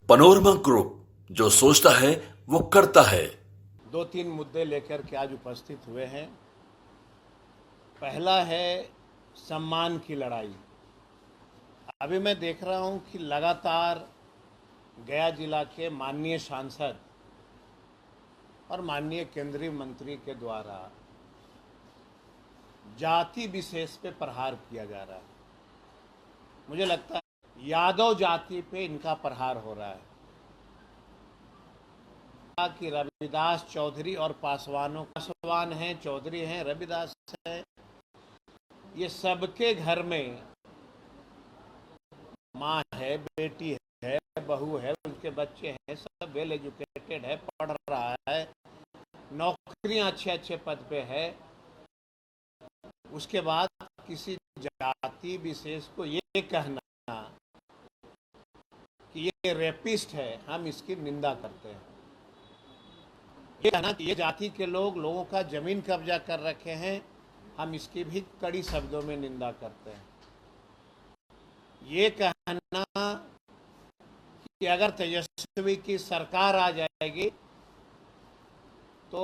Panorama group, जो सोचता है वो करता है। दो तीन मुद्दे लेकर के आज उपस्थित हुए हैं। पहला है सम्मान की लड़ाई। अभी मैं देख रहा हूं कि लगातार गया जिला के माननीय सांसद और माननीय केंद्रीय मंत्री के द्वारा जाति विशेष पे प्रहार किया जा रहा है। मुझे लगता है यादव जाति पे इनका प्रहार हो रहा है कि रविदास चौधरी और पासवानों, पासवान हैं, चौधरी हैं, रविदास हैं, ये सबके घर में माँ है, बेटी है, बहू है, उनके बच्चे हैं, सब वेल एजुकेटेड है, पढ़ रहा है, नौकरियां अच्छे अच्छे पद पे है। उसके बाद किसी जाति विशेष को ये कहना कि ये रेपिस्ट है, हम इसकी निंदा करते हैं। ये कहना कि ये जाति के लोगों का जमीन कब्जा कर रखे हैं, हम इसकी भी कड़ी शब्दों में निंदा करते हैं। ये कहना कि अगर तेजस्वी की सरकार आ जाएगी तो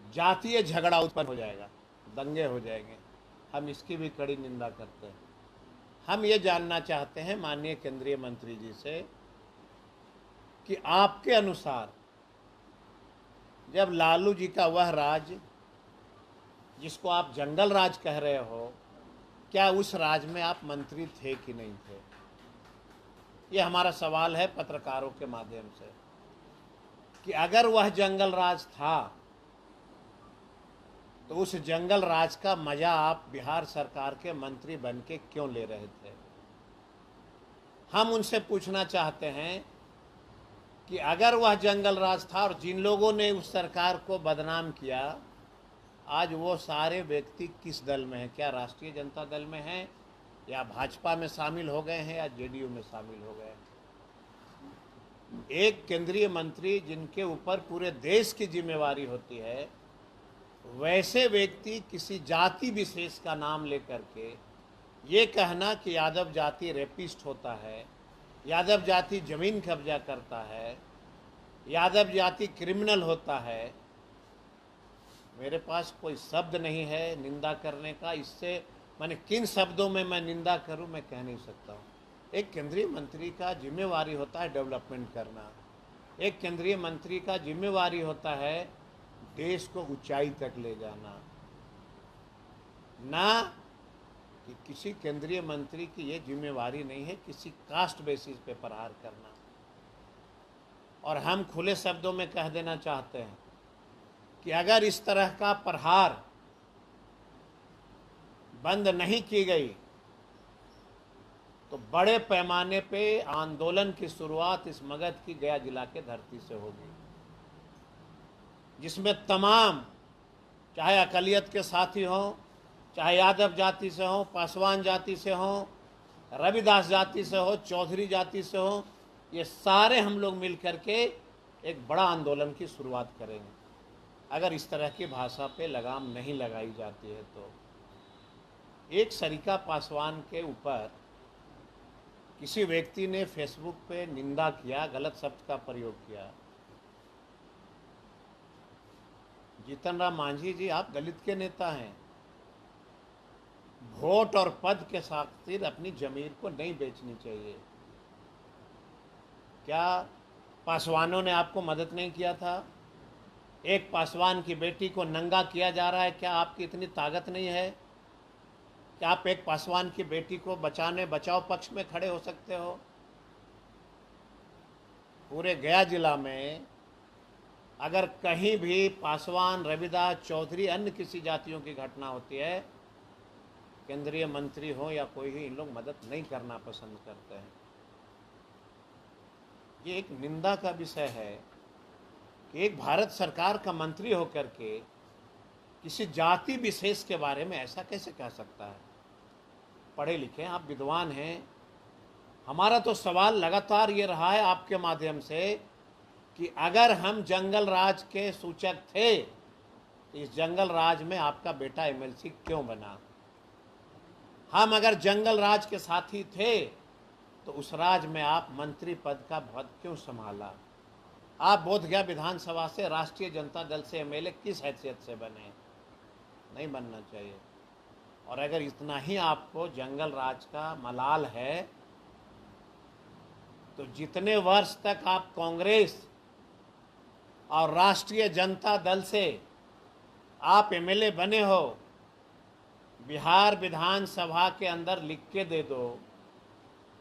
जातीय झगड़ा उत्पन्न हो जाएगा, दंगे हो जाएंगे, हम इसकी भी कड़ी निंदा करते हैं। हम ये जानना चाहते हैं माननीय केंद्रीय मंत्री जी से कि आपके अनुसार जब लालू जी का वह राज, जिसको आप जंगल राज कह रहे हो, क्या उस राज में आप मंत्री थे कि नहीं थे? ये हमारा सवाल है पत्रकारों के माध्यम से कि अगर वह जंगल राज था तो उस जंगल राज का मजा आप बिहार सरकार के मंत्री बन के क्यों ले रहे थे? हम उनसे पूछना चाहते हैं कि अगर वह जंगल राज था और जिन लोगों ने उस सरकार को बदनाम किया, आज वो सारे व्यक्ति किस दल में हैं? क्या राष्ट्रीय जनता दल में हैं, या भाजपा में शामिल हो गए हैं, या जेडीयू में शामिल हो गए? एक केंद्रीय मंत्री जिनके ऊपर पूरे देश की जिम्मेवारी होती है, वैसे व्यक्ति किसी जाति विशेष का नाम लेकर के ये कहना कि यादव जाति रेपिस्ट होता है, यादव जाति जमीन कब्जा करता है, यादव जाति क्रिमिनल होता है, मेरे पास कोई शब्द नहीं है निंदा करने का। इससे मैंने किन शब्दों में मैं निंदा करूं, मैं कह नहीं सकता हूं। एक केंद्रीय मंत्री का जिम्मेवारी होता है डेवलपमेंट करना, एक केंद्रीय मंत्री का जिम्मेवारी होता है देश को ऊंचाई तक ले जाना, ना कि किसी केंद्रीय मंत्री की ये जिम्मेवारी नहीं है किसी कास्ट बेसिस पे प्रहार करना। और हम खुले शब्दों में कह देना चाहते हैं कि अगर इस तरह का प्रहार बंद नहीं की गई तो बड़े पैमाने पे आंदोलन की शुरुआत इस मगध की गया जिला के धरती से होगी, जिसमें तमाम, चाहे अकलियत के साथी हों, चाहे यादव जाति से हों, पासवान जाति से हों, रविदास जाति से हो, चौधरी जाति से हो, ये सारे हम लोग मिल करके एक बड़ा आंदोलन की शुरुआत करेंगे अगर इस तरह की भाषा पे लगाम नहीं लगाई जाती है तो। एक सरिता पासवान के ऊपर किसी व्यक्ति ने फेसबुक पे निंदा किया, गलत शब्द का प्रयोग किया। जीतन राम मांझी जी, आप दलित के नेता हैं, वोट और पद के खातिर अपनी जमीर को नहीं बेचनी चाहिए। क्या पासवानों ने आपको मदद नहीं किया था? एक पासवान की बेटी को नंगा किया जा रहा है, क्या आपकी इतनी ताकत नहीं है कि आप एक पासवान की बेटी को बचाव पक्ष में खड़े हो सकते हो? पूरे गया जिला में अगर कहीं भी पासवान, रविदास, चौधरी, अन्य किसी जातियों की घटना होती है, केंद्रीय मंत्री हो या कोई ही, इन लोग मदद नहीं करना पसंद करते हैं। ये एक निंदा का विषय है कि एक भारत सरकार का मंत्री होकर के किसी जाति विशेष के बारे में ऐसा कैसे कह सकता है? पढ़े लिखे, आप विद्वान हैं। हमारा तो सवाल लगातार ये रहा है आपके माध्यम से कि अगर हम जंगल राज के सूचक थे तो इस जंगल राज में आपका बेटा एमएलसी क्यों बना? हम अगर जंगल राज के साथी थे तो उस राज्य में आप मंत्री पद का पद क्यों संभाला? आप बोधगया विधानसभा से राष्ट्रीय जनता दल से एमएलए किस हैसियत से बने? नहीं बनना चाहिए। और अगर इतना ही आपको जंगल राज का मलाल है तो जितने वर्ष तक आप कांग्रेस और राष्ट्रीय जनता दल से आप एमएलए बने हो, बिहार विधानसभा के अंदर लिख के दे दो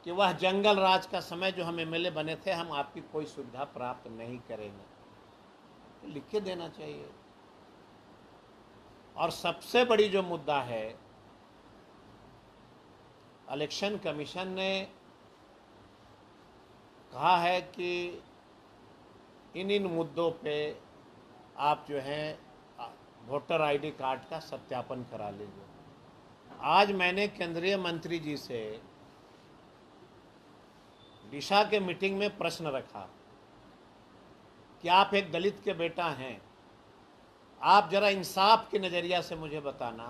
कि वह जंगल राज का समय जो हम एमएलए बने थे हम आपकी कोई सुविधा प्राप्त नहीं करेंगे, लिख के देना चाहिए। और सबसे बड़ी जो मुद्दा है, इलेक्शन कमीशन ने कहा है कि इन मुद्दों पे आप जो है वोटर आईडी कार्ड का सत्यापन करा लीजिए। आज मैंने केंद्रीय मंत्री जी से दिशा के मीटिंग में प्रश्न रखा कि आप एक दलित के बेटा हैं, आप जरा इंसाफ के नज़रिया से मुझे बताना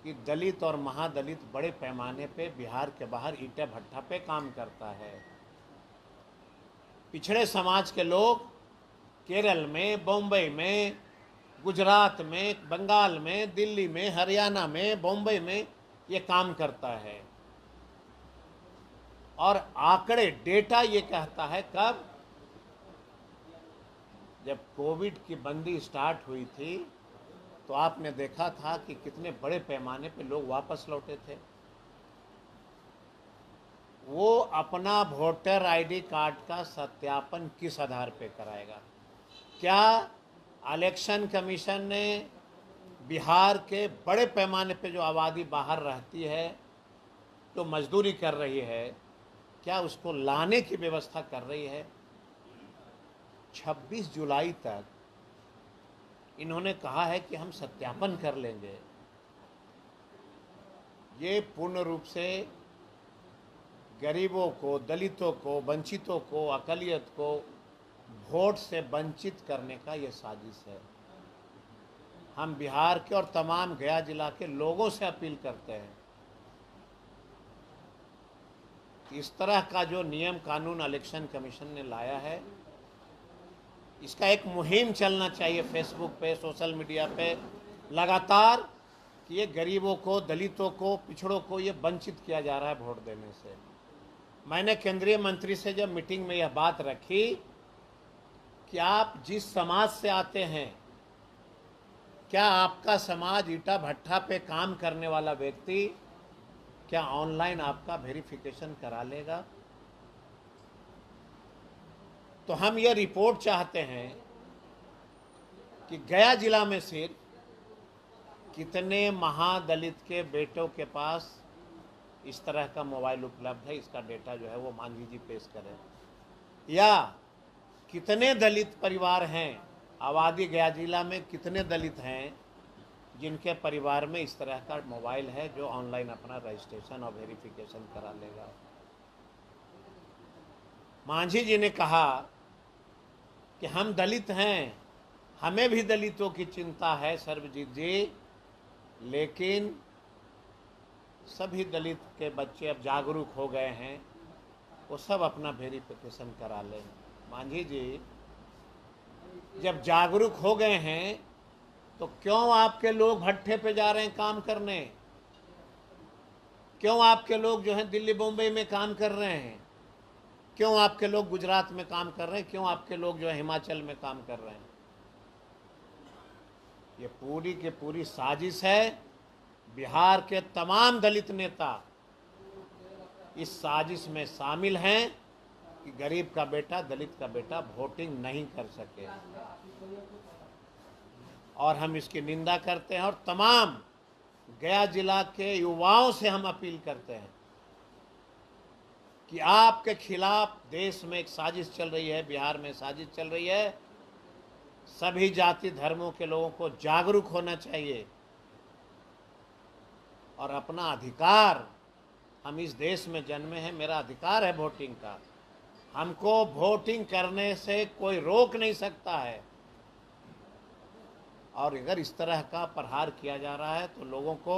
कि दलित और महादलित बड़े पैमाने पे बिहार के बाहर ईंटे भट्ठा पे काम करता है। पिछड़े समाज के लोग केरल में, बम्बई में, गुजरात में, बंगाल में, दिल्ली में, हरियाणा में, बम्बई में ये काम करता है। और आंकड़े, डेटा ये कहता है, कब? जब कोविड की बंदी स्टार्ट हुई थी तो आपने देखा था कि कितने बड़े पैमाने पे लोग वापस लौटे थे। वो अपना वोटर आईडी कार्ड का सत्यापन किस आधार पे कराएगा? क्या इलेक्शन कमीशन ने बिहार के बड़े पैमाने पे जो आबादी बाहर रहती है, जो मजदूरी कर रही है, क्या उसको लाने की व्यवस्था कर रही है? 26 जुलाई तक इन्होंने कहा है कि हम सत्यापन कर लेंगे। ये पूर्ण रूप से गरीबों को, दलितों को, वंचितों को, अकलियत को वोट से वंचित करने का ये साजिश है। हम बिहार के और तमाम गया जिला के लोगों से अपील करते हैं, इस तरह का जो नियम कानून इलेक्शन कमीशन ने लाया है, इसका एक मुहिम चलना चाहिए फेसबुक पे, सोशल मीडिया पे लगातार, कि ये गरीबों को, दलितों को, पिछड़ों को ये वंचित किया जा रहा है वोट देने से। मैंने केंद्रीय मंत्री से जब मीटिंग में यह बात रखी कि आप जिस समाज से आते हैं, क्या आपका समाज ईंटा भट्ठा पे काम करने वाला व्यक्ति क्या ऑनलाइन आपका वेरिफिकेशन करा लेगा? तो हम ये रिपोर्ट चाहते हैं कि गया जिला में सिर्फ कितने महादलित के बेटों के पास इस तरह का मोबाइल उपलब्ध है, इसका डेटा जो है वो मांझी जी पेश करें। या कितने दलित परिवार हैं, आबादी गया जिला में कितने दलित हैं जिनके परिवार में इस तरह का मोबाइल है जो ऑनलाइन अपना रजिस्ट्रेशन और वेरिफिकेशन करा लेगा? मांझी जी ने कहा कि हम दलित हैं, हमें भी दलितों की चिंता है सर्वजीत जी, लेकिन सभी दलित के बच्चे अब जागरूक हो गए हैं, वो सब अपना वेरिफिकेशन करा लें। मांझी जी, जब जागरूक हो गए हैं तो क्यों आपके लोग भट्ठे पे जा रहे हैं काम करने? क्यों आपके लोग जो हैं दिल्ली बम्बई में काम कर रहे हैं? क्यों आपके लोग गुजरात में काम कर रहे हैं? क्यों आपके लोग जो है हिमाचल में काम कर रहे हैं? ये पूरी की पूरी साजिश है। बिहार के तमाम दलित नेता इस साजिश में शामिल हैं कि गरीब का बेटा, दलित का बेटा वोटिंग नहीं कर सके, और हम इसकी निंदा करते हैं। और तमाम गया जिला के युवाओं से हम अपील करते हैं कि आपके खिलाफ देश में एक साजिश चल रही है, बिहार में साजिश चल रही है। सभी जाति धर्मों के लोगों को जागरूक होना चाहिए और अपना अधिकार, हम इस देश में जन्मे हैं, मेरा अधिकार है वोटिंग का, हमको वोटिंग करने से कोई रोक नहीं सकता है। और अगर इस तरह का प्रहार किया जा रहा है तो लोगों को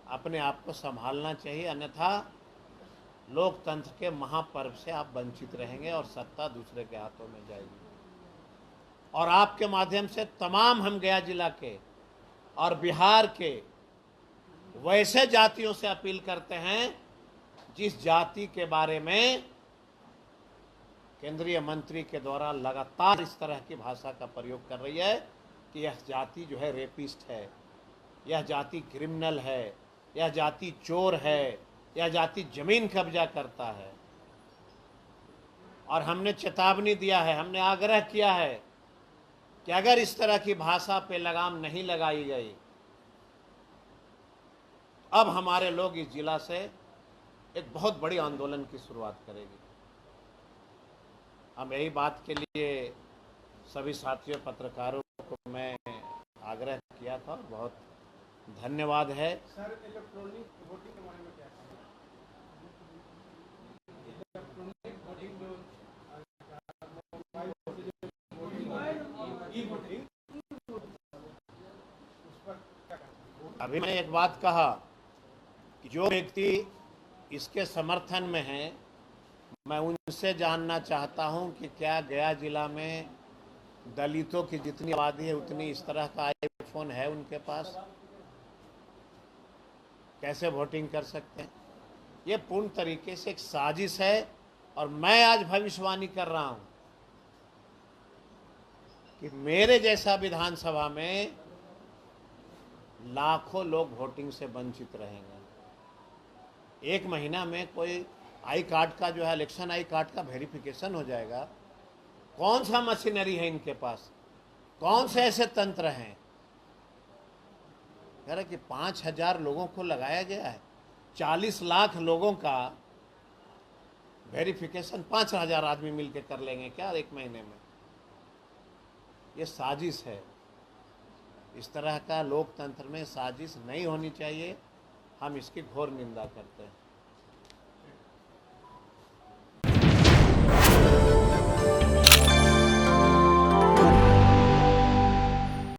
अपने आप को संभालना चाहिए, अन्यथा लोकतंत्र के महापर्व से आप वंचित रहेंगे और सत्ता दूसरे के हाथों में जाएगी। और आपके माध्यम से तमाम हम गया जिला के और बिहार के वैसे जातियों से अपील करते हैं जिस जाति के बारे में केंद्रीय मंत्री के द्वारा लगातार इस तरह की भाषा का प्रयोग कर रही है कि यह जाति जो है रेपिस्ट है, यह जाति क्रिमिनल है, यह जाति चोर है, यह जाति जमीन कब्जा करता है। और हमने चेतावनी दिया है, हमने आग्रह किया है कि अगर इस तरह की भाषा पे लगाम नहीं लगाई गई, अब हमारे लोग इस जिला से एक बहुत बड़ी आंदोलन की शुरुआत करेगी। हम यही बात के लिए सभी साथियों पत्रकारों को मैं आग्रह किया था। बहुत धन्यवाद है। सर, इलेक्ट्रॉनिक वोटिंग के बारे में क्या कहेंगे? इलेक्ट्रॉनिक वोटिंग जो ई वोटिंग, उस पर क्या कहेंगे? अभी मैंने एक बात कहा कि जो व्यक्ति इसके समर्थन में है, मैं उनसे जानना चाहता हूं कि क्या गया जिला में दलितों की जितनी आबादी है उतनी इस तरह का आईफोन है उनके पास? कैसे वोटिंग कर सकते हैं? ये पूर्ण तरीके से एक साजिश है। और मैं आज भविष्यवाणी कर रहा हूं कि मेरे जैसा विधानसभा में लाखों लोग वोटिंग से वंचित रहेंगे। एक महीना में कोई आई कार्ड का जो है इलेक्शन आई कार्ड का वेरिफिकेशन हो जाएगा। कौन सा मशीनरी है इनके पास? कौन से ऐसे तंत्र हैं? कह रहे कि 5,000 लोगों को लगाया गया है, 40 लाख लोगों का वेरिफिकेशन 5,000 आदमी मिलकर कर लेंगे क्या एक महीने में? ये साजिश है। इस तरह का लोकतंत्र में साजिश नहीं होनी चाहिए। हम इसकी घोर निंदा करते हैं।